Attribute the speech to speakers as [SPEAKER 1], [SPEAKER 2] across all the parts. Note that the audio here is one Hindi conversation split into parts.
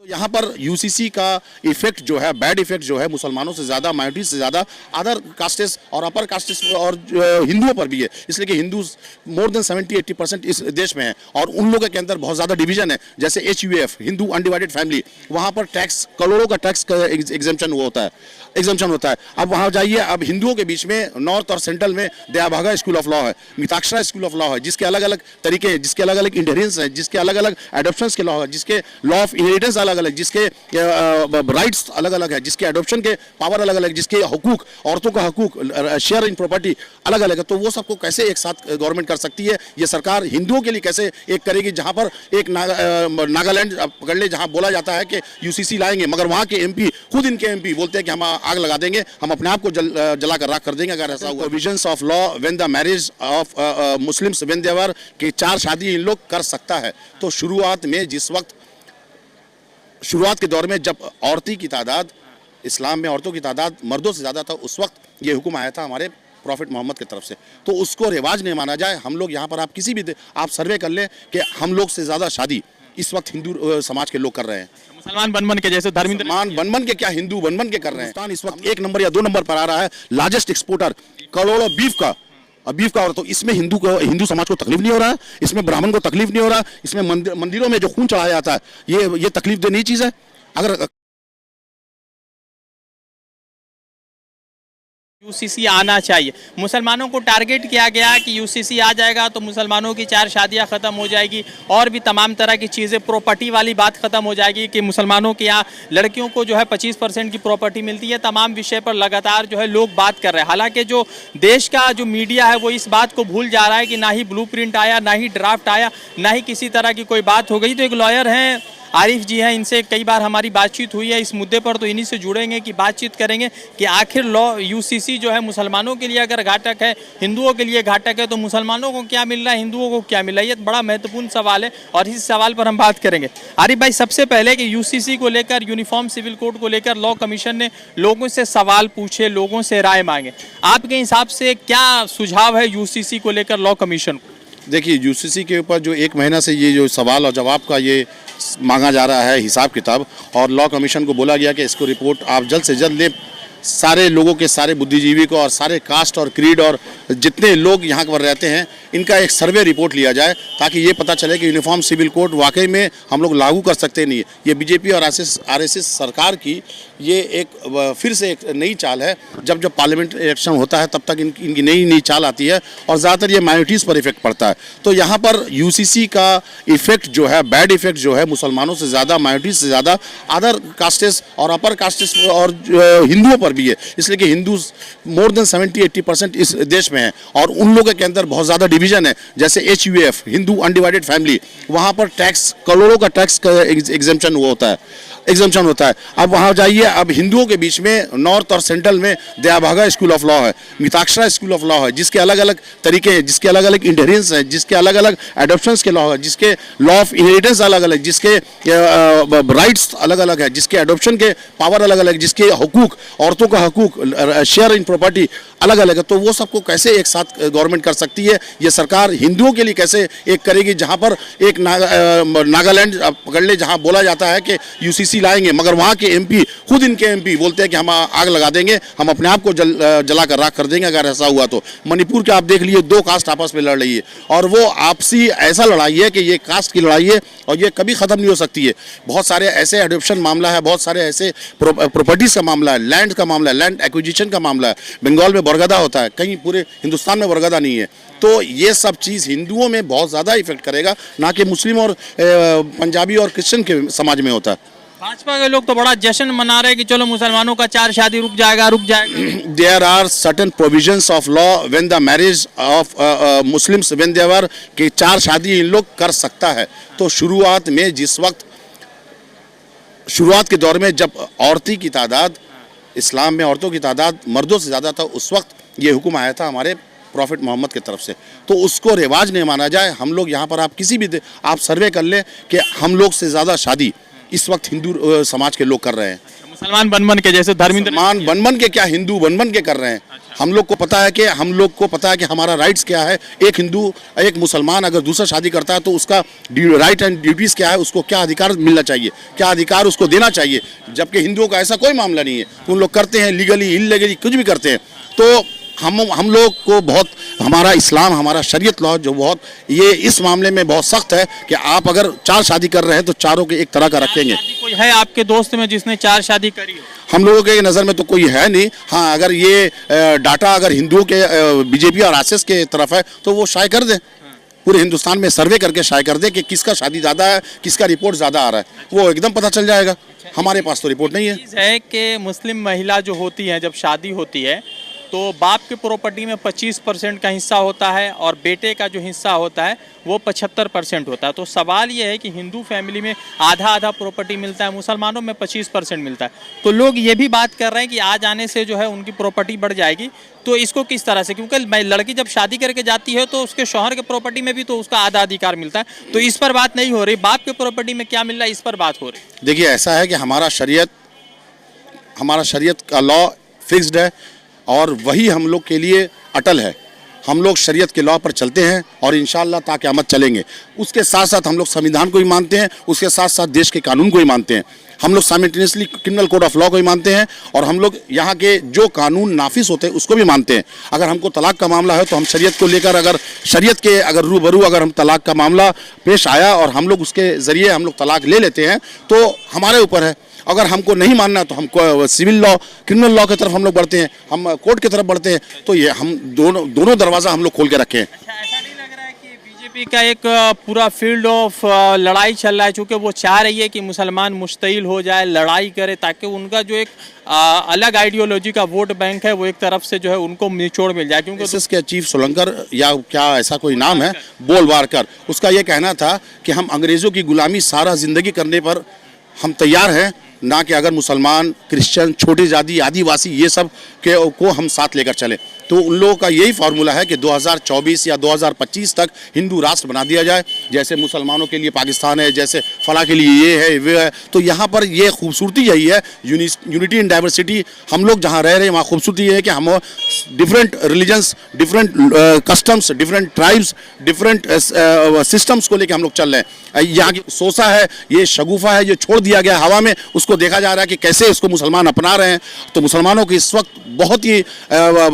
[SPEAKER 1] तो यहाँ पर यूसीसी का इफेक्ट जो है, बैड इफेक्ट जो है, मुसलमानों से ज़्यादा, माइनॉरिटी से ज़्यादा अदर कास्टेस और अपर कास्टेस और हिंदुओं पर भी है। इसलिए कि हिंदू मोर देन 70-80% इस देश में है और उन लोगों के अंदर बहुत ज़्यादा डिवीजन है। जैसे HUF, हिंदू अनडिवाइडेड फैमिली, वहाँ पर टैक्स, करोड़ों का टैक्स का एग्जेम्पशन होता है। अब वहाँ जाइए, अब हिंदुओं के बीच में नॉर्थ और सेंट्रल में दयाभागा स्कूल ऑफ लॉ है, मिताक्षरा स्कूल ऑफ लॉ है, जिसके अलग अलग तरीके हैं, जिसके अलग अलग इंडेरेंस हैं, जिसके अलग अलग एडॉप्शंस के लॉ है, जिसके लॉ ऑफ इनहेरिटेंस अलग अलग, जिसके राइट्स अलग अलग है, जिसके एडॉप्शन के पावर अलग अलग, जिसके हकूक, औरतों का हकूक, शेयर इन प्रॉपर्टी अलग अलग है। तो वो सबको कैसे एक साथ गवर्नमेंट कर सकती है? ये सरकार हिंदुओं के लिए कैसे एक करेगी? जहाँ पर एक नागालैंड पकड़ ले, जहाँ बोला जाता है कि यूसीसी लाएंगे, मगर वहाँ के MP, खुद इनके MP बोलते हैं कि हम आग लगा देंगे, हम अपने आप को जलाकर राख कर देंगे अगर ऐसा हुआ। Provisions of law when the marriage of Muslims when there are कि 4 शादी इन लोग कर सकता है। तो शुरुआत के दौर में जब औरती की तादाद, इस्लाम में औरतों की तादाद मर्दों से ज़्यादा था, उस वक्त ये हुक्म आया था हमारे प्रॉफिट मोहम्मद की तरफ से। तो उसको रिवाज नहीं माना जाए। हम लोग यहाँ पर, आप किसी भी आप सर्वे कर लें कि हम लोग से ज़्यादा शादी इस वक्त हिंदू समाज के लोग कर रहे हैं।
[SPEAKER 2] मुसलमान बन के, जैसे धर्मेंद्र
[SPEAKER 1] बन के क्या, हिंदू बन के कर रहे हैं। इस वक्त 1 नंबर या 2 नंबर पर आ रहा है, लार्जेस्ट एक्सपोर्टर करोड़ों बीफ का। और तो इसमें हिंदू समाज को तकलीफ नहीं हो रहा है, इसमें ब्राह्मण को तकलीफ नहीं हो रहा है, इसमें मंदिरों में जो खून चढ़ाया जाता है, ये तकलीफ देने चीज है। अगर
[SPEAKER 2] यूसीसी आना चाहिए, मुसलमानों को टारगेट किया गया कि यूसीसी आ जाएगा तो मुसलमानों की 4 शादियां ख़त्म हो जाएगी और भी तमाम तरह की चीज़ें, प्रॉपर्टी वाली बात ख़त्म हो जाएगी कि मुसलमानों के यहाँ लड़कियों को जो है 25% की प्रॉपर्टी मिलती है। तमाम विषय पर लगातार जो है लोग बात कर रहे हैं। हालांकि जो देश का जो मीडिया है वो इस बात को भूल जा रहा है कि ना ही ब्लूप्रिंट आया, ना ही ड्राफ्ट आया, ना ही किसी तरह की कोई बात हो गई। तो एक लॉयर हैं, आरिफ जी हैं, इनसे कई बार हमारी बातचीत हुई है इस मुद्दे पर, तो इन्हीं से जुड़ेंगे कि बातचीत करेंगे कि आखिर यूसीसी जो है मुसलमानों के लिए अगर घातक है, हिंदुओं के लिए घातक है, तो मुसलमानों को क्या मिल रहा है, हिंदुओं को क्या मिल रहा है? ये बड़ा महत्वपूर्ण सवाल है और इस सवाल पर हम बात करेंगे। आरिफ भाई, सबसे पहले कि यूसीसी को लेकर, यूनिफॉर्म सिविल कोड को लेकर लॉ कमीशन ने लोगों से सवाल पूछे, लोगों से राय मांगे, आपके हिसाब से क्या सुझाव है यूसीसी को लेकर लॉ कमीशन को?
[SPEAKER 1] देखिए, यूसीसी के ऊपर जो 1 महीना से ये जो सवाल और जवाब का ये मांगा जा रहा है हिसाब किताब, और लॉ कमीशन को बोला गया कि इसको रिपोर्ट आप जल्द से जल्द लें, सारे लोगों के, सारे बुद्धिजीवी को और सारे कास्ट और क्रीड और जितने लोग यहाँ पर रहते हैं, इनका एक सर्वे रिपोर्ट लिया जाए ताकि ये पता चले कि यूनिफॉर्म सिविल कोड वाकई में हम लोग लागू कर सकते नहीं है। ये बीजेपी और आरएसएस सरकार की ये एक फिर से एक नई चाल है। जब पार्लियामेंट इलेक्शन होता है तब तक इनकी नई चाल आती है और ज़्यादातर ये माइनॉरिटीज़ पर इफेक्ट पड़ता है। तो यहाँ पर यूसीसी का इफेक्ट जो है, बैड इफेक्ट जो है, मुसलमानों से ज़्यादा, माइनॉरिटीज़ से ज़्यादा अदर कास्टेस और अपर कास्टेस और हिंदुओं पर भी है। इसलिए कि हिंदू मोर देन 70-80% इस देश में है और उन लोगों के अंदर बहुत ज़्यादा डिवीजन है। जैसे HUF, हिंदू अनडिवाइडेड फैमिली, वहाँ पर टैक्स, करोड़ों का टैक्स का एग्जेम्पशन होता है। अब वहाँ जाइए, अब हिंदुओं के बीच में नॉर्थ और सेंट्रल में दयाभागा स्कूल ऑफ लॉ है, मिताक्षरा स्कूल ऑफ लॉ है, जिसके अलग अलग तरीके हैं, जिसके अलग अलग इंडेरेंस हैं, जिसके अलग अलग एडॉप्शंस के लॉ है, जिसके लॉ ऑफ इनहेरिटेंस अलग अलग, जिसके राइट्स अलग अलग है, जिसके एडॉप्शन के पावर अलग अलग, जिसके हकूक, औरतों का हकूक, शेयर इन प्रॉपर्टी अलग अलग है। तो वो सबको कैसे एक साथ गवर्नमेंट कर सकती है? ये सरकार हिंदुओं के लिए कैसे एक करेगी? जहाँ पर एक नागालैंड पकड़ ले, जहाँ बोला जाता है कि यूसीसी लाएंगे, मगर वहाँ के MP, खुद इनके MP बोलते हैं कि हम आग लगा देंगे, हम अपने आप को जलाकर राख कर देंगे अगर ऐसा हुआ तो। मणिपुर के आप देख लीजिए, 2 कास्ट आपस में लड़ रही है और वो आपसी ऐसा लड़ाई है कि ये कास्ट की लड़ाई है और ये कभी ख़त्म नहीं हो सकती है। बहुत सारे ऐसे एडॉप्शन मामला है, बहुत सारे ऐसे प्रॉपर्टीज़ का मामला है, लैंड का मामला है, लैंड एक्विजिशन का मामला है। बंगाल में बरगदा होता है, कहीं पूरे हिंदुस्तान में बरगदा नहीं है। तो ये सब चीज़ हिंदुओं में बहुत ज़्यादा इफेक्ट करेगा, ना कि मुस्लिम और पंजाबी और क्रिश्चियन के समाज में होता है।
[SPEAKER 2] भाजपा के लोग तो बड़ा जश्न मना रहे हैं कि चलो मुसलमानों का 4 शादी रुक जाएगा।
[SPEAKER 1] There are certain provisions of law when the marriage of Muslims when there are कि 4 शादी इन लोग कर सकता है। तो शुरुआत के दौर में जब औरती की तादाद, इस्लाम में औरतों की तादाद मर्दों से ज़्यादा था, उस वक्त ये हुक्म आया था हमारे प्रॉफिट मोहम्मद की तरफ से। तो उसको रिवाज नहीं माना जाए। हम लोग यहाँ पर, आप किसी भी आप सर्वे कर लें कि हम लोग से ज़्यादा शादी इस वक्त हिंदू समाज के लोग कर रहे हैं।
[SPEAKER 2] मुसलमान बन के, जैसे धर्मेंद्र
[SPEAKER 1] बन के क्या, हिंदू बन के कर रहे हैं। हम लोग को पता है कि हमारा राइट्स क्या है। एक हिंदू एक मुसलमान अगर दूसरा शादी करता है तो उसका राइट एंड ड्यूटीज़ क्या है, उसको क्या अधिकार मिलना चाहिए, क्या अधिकार उसको देना चाहिए। जबकि हिंदुओं का ऐसा कोई मामला नहीं है, उन लोग करते हैं लीगली इलीगली कुछ भी करते हैं। तो हम लोग को बहुत हमारा इस्लाम हमारा शरीयत लॉ जो बहुत ये इस मामले में बहुत सख्त है कि आप अगर 4 शादी कर रहे हैं तो चारों के एक तरह का रखेंगे।
[SPEAKER 2] कोई है आपके दोस्त में जिसने 4 शादी करी हो?
[SPEAKER 1] हम लोगों के नज़र में तो कोई है नहीं। हाँ, अगर ये डाटा अगर हिंदुओं के बीजेपी और आरएसएस के तरफ है तो वो शाये कर दें, पूरे हिंदुस्तान में सर्वे करके शाये कर दे कि किसका शादी ज़्यादा है, किसका रिपोर्ट ज़्यादा आ रहा है, वो एकदम पता चल जाएगा। हमारे पास तो रिपोर्ट नहीं
[SPEAKER 2] है कि मुस्लिम महिला जो होती है जब शादी होती है तो बाप के प्रॉपर्टी में 25% का हिस्सा होता है और बेटे का जो हिस्सा होता है वो 75% होता है। तो सवाल ये है कि हिंदू फैमिली में आधा आधा प्रॉपर्टी मिलता है, मुसलमानों में 25% मिलता है। तो लोग ये भी बात कर रहे हैं कि आज आने से जो है उनकी प्रॉपर्टी बढ़ जाएगी। तो इसको किस तरह से, क्योंकि लड़की जब शादी करके जाती है तो उसके शौहर के प्रॉपर्टी में भी तो उसका आधा अधिकार मिलता है। तो इस पर बात नहीं हो रही, बाप के प्रॉपर्टी में क्या मिल रहा है इस पर बात हो रही।
[SPEAKER 1] देखिए, ऐसा है कि हमारा शरीयत का लॉ फिक्स्ड है और वही हम लोग के लिए अटल है। हम लोग शरीयत के लॉ पर चलते हैं और इंशाअल्लाह ता क़यामत चलेंगे। उसके साथ साथ हम लोग संविधान को ही मानते हैं, उसके साथ साथ देश के कानून को ही मानते हैं। हम लोग simultaneously criminal code of law को ही मानते हैं और हम लोग यहाँ के जो कानून नाफिज होते हैं उसको भी मानते हैं। अगर हमको तलाक का मामला है तो हम शरीयत को लेकर अगर रूबरू अगर हम तलाक का मामला पेश आया और हम लोग उसके ज़रिए हम लोग तलाक ले लेते हैं तो हमारे ऊपर है। अगर हमको नहीं मानना तो हम सिविल लॉ क्रिमिनल लॉ की तरफ हम लोग बढ़ते हैं, हम कोर्ट की तरफ बढ़ते हैं। तो ये हम दोनों दरवाज़ा हम लोग खोल के रखे हैं।
[SPEAKER 2] ऐसा नहीं लग रहा है कि बीजेपी का एक पूरा फील्ड ऑफ लड़ाई चल रहा है, चूँकि वो चाह रही है कि मुसलमान मुश्तिल हो जाए, लड़ाई करे, ताकि उनका जो एक अलग आइडियोलॉजी का वोट बैंक है वो एक तरफ से जो है उनको निचोड़ मिल जाए। क्योंकि
[SPEAKER 1] इसके चीफ सोलंकर या क्या ऐसा कोई नाम है, बोलवारकर, उसका ये कहना था कि हम अंग्रेज़ों की गुलामी सारा ज़िंदगी करने पर हम तैयार हैं, ना कि अगर मुसलमान क्रिश्चियन छोटी जाति आदिवासी ये सब को हम साथ लेकर चले। तो उन लोगों का यही फार्मूला है कि 2024 या 2025 तक हिंदू राष्ट्र बना दिया जाए, जैसे मुसलमानों के लिए पाकिस्तान है, जैसे फला के लिए ये है वो है। तो यहाँ पर ये खूबसूरती यही है, यूनिटी इन डाइवर्सिटी। हम लोग जहाँ रह रहे हैं वहाँ खूबसूरती ये है कि हम different religions, different customs, different tribes, different systems को लेकर हम लोग चल रहे हैं। यहाँ की सोसा है, ये शगुफा है, ये छोड़ दिया गया हवा में, उसको देखा जा रहा है कि कैसे इसको मुसलमान अपना रहे हैं। तो मुसलमानों को इस वक्त बहुत ही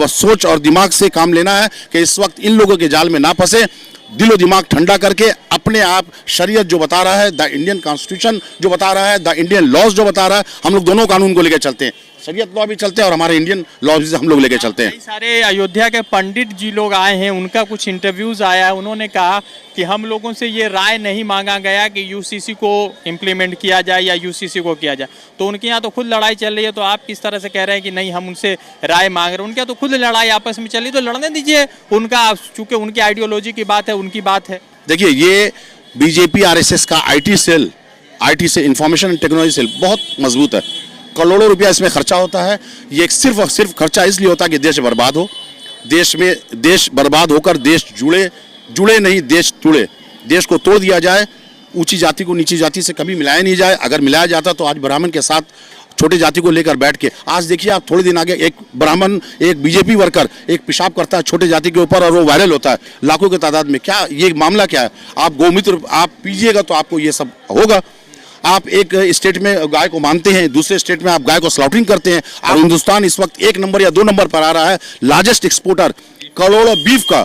[SPEAKER 1] सोच और दिमाग से काम लेना है कि इस वक्त इन लोगों के जाल में ना फंसे, दिलो दिमाग ठंडा करके अपने आप शरीयत जो बता रहा है, द इंडियन कॉन्स्टिट्यूशन जो बता रहा है, द इंडियन लॉज जो बता रहा है, हम लोग दोनों कानून को लेकर चलते हैं। शरीयत लॉ भी चलते हैं और हमारे इंडियन लॉज हम लोग लेके चलते हैं।
[SPEAKER 2] सारे अयोध्या के पंडित जी लोग आए हैं, उनका कुछ इंटरव्यूज़ आया है, उन्होंने कहा कि हम लोगों से ये राय नहीं मांगा गया कि यूसीसी को इम्प्लीमेंट किया जाए या यूसीसी को किया जाए। तो उनके यहाँ तो खुद लड़ाई चल रही है, तो आप किस तरह से कह रहे हैं कि नहीं हम उनसे राय मांग रहे हैं? उनके यहाँ तो खुद लड़ाई आपस में चल रही, तो लड़ने दीजिए उनका, चूँकि उनकी आइडियोलॉजी की बात है, उनकी बात है।
[SPEAKER 1] देखिए, ये बीजेपी आरएसएस का आईटी से इंफॉर्मेशन एंड टेक्नोलॉजी सेल बहुत मजबूत है। करोड़ों रुपया इसमें खर्चा होता है। ये सिर्फ और सिर्फ खर्चा इसलिए होता है कि देश बर्बाद हो, देश बर्बाद होकर देश जुड़े नहीं देश टूटे, देश को तोड़ दिया जाए, ऊंची जाति को नीची जाति से कभी मिलाया नहीं जाए। अगर मिलाया जाता तो आज ब्राह्मण के साथ छोटी जाति को लेकर बैठ के, आज देखिए आप थोड़े दिन आगे एक ब्राह्मण, एक बीजेपी वर्कर एक पेशाब करता है छोटे जाति के ऊपर और वो वायरल होता है लाखों की तादाद में। क्या ये मामला क्या है? आप गोमित्र आप पीजिएगा तो आपको ये सब होगा। आप एक स्टेट में गाय को मानते हैं, दूसरे स्टेट में आप गाय को स्लॉटिंग करते हैं। और हिंदुस्तान इस वक्त 1 नंबर या 2 नंबर पर आ रहा है, लार्जेस्ट एक्सपोर्टर करोड़ों बीफ का।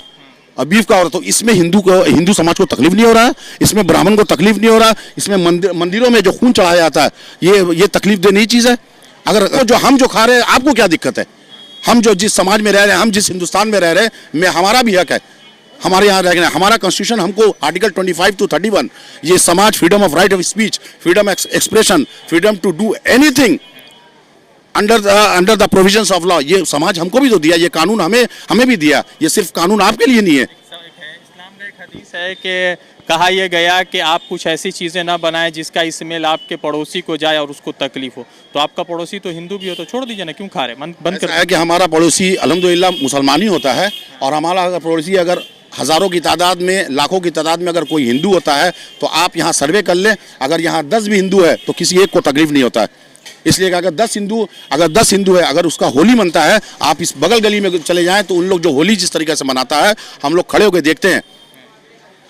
[SPEAKER 1] और तो इसमें हिंदू समाज को तकलीफ नहीं हो रहा है, इसमें ब्राह्मण को तकलीफ नहीं हो रहा है, इसमें मंदिरों में जो खून चढ़ाया जाता है ये तकलीफ देने चीज़ है। अगर जो हम खा रहे हैं, आपको क्या दिक्कत है? हम जो जिस समाज में रह रहे हैं, हम जिस हिंदुस्तान में रह रहे हैं, हमारा भी हक है हमारे यहाँ रहना। हमारा कॉन्स्टिट्यूशन हमको आर्टिकल 25 to 31 ये समाज, freedom of right of speech, freedom expression, freedom to do anything under the provisions of law, ये समाज हमको भी तो दिया, ये कानून हमें भी दिया। ये सिर्फ कानून आपके लिए नहीं है।
[SPEAKER 2] इस्लाम में एक हदीस है कि कहा यह गया कि आप कुछ ऐसी चीज़ें ना बनाएं जिसका इस्तेमाल आपके पड़ोसी को जाए और उसको तकलीफ हो। तो आपका पड़ोसी तो हिंदू भी हो तो छोड़ दीजिए ना, क्यों खा रहे? बंद कर
[SPEAKER 1] है कि हमारा पड़ोसी अल्हम्दुलिल्लाह मुसलमान ही होता है, और हमारा अगर पड़ोसी अगर हज़ारों की तादाद में, लाखों की तादाद में अगर कोई हिंदू होता है तो आप यहाँ सर्वे कर लें, अगर यहाँ 10 भी हिंदू है तो किसी एक को तकलीफ नहीं होता है। इसलिए कि अगर 10 हिंदू है, अगर उसका होली मनता है, आप इस बगल गली में चले जाएं तो उन लोग जो होली जिस तरीके से मनाता है, हम लोग खड़े होकर देखते हैं।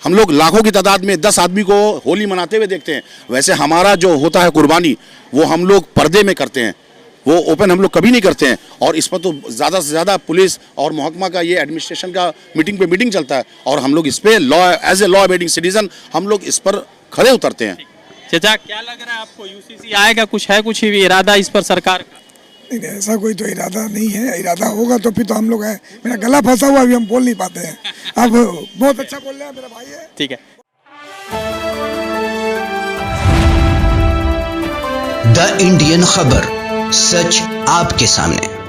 [SPEAKER 1] हम लोग लाखों की तादाद में 10 आदमी को होली मनाते हुए देखते हैं। वैसे हमारा जो होता है कुर्बानी, वो हम लोग पर्दे में करते हैं, वो ओपन हम लोग कभी नहीं करते हैं। और इस पर तो ज़्यादा से ज़्यादा पुलिस और महकमा का, ये एडमिनिस्ट्रेशन का मीटिंग पे मीटिंग चलता है, और हम लोग इस पर एज ए लॉ अबेडिंग सिटीजन हम लोग इस पर खड़े उतरते हैं।
[SPEAKER 2] चाचा, क्या लग रहा है आपको, यूसीसी आएगा? कुछ ही इरादा इस पर सरकार का?
[SPEAKER 3] नहीं, ऐसा कोई तो इरादा नहीं है। इरादा होगा तो फिर तो हम लोग हैं। मेरा गला फंसा हुआ, अभी हम बोल नहीं पाते हैं। अब बहुत अच्छा बोल रहे हैं, मेरा भाई है।
[SPEAKER 2] ठीक है।
[SPEAKER 4] द इंडियन खबर, सच आपके सामने।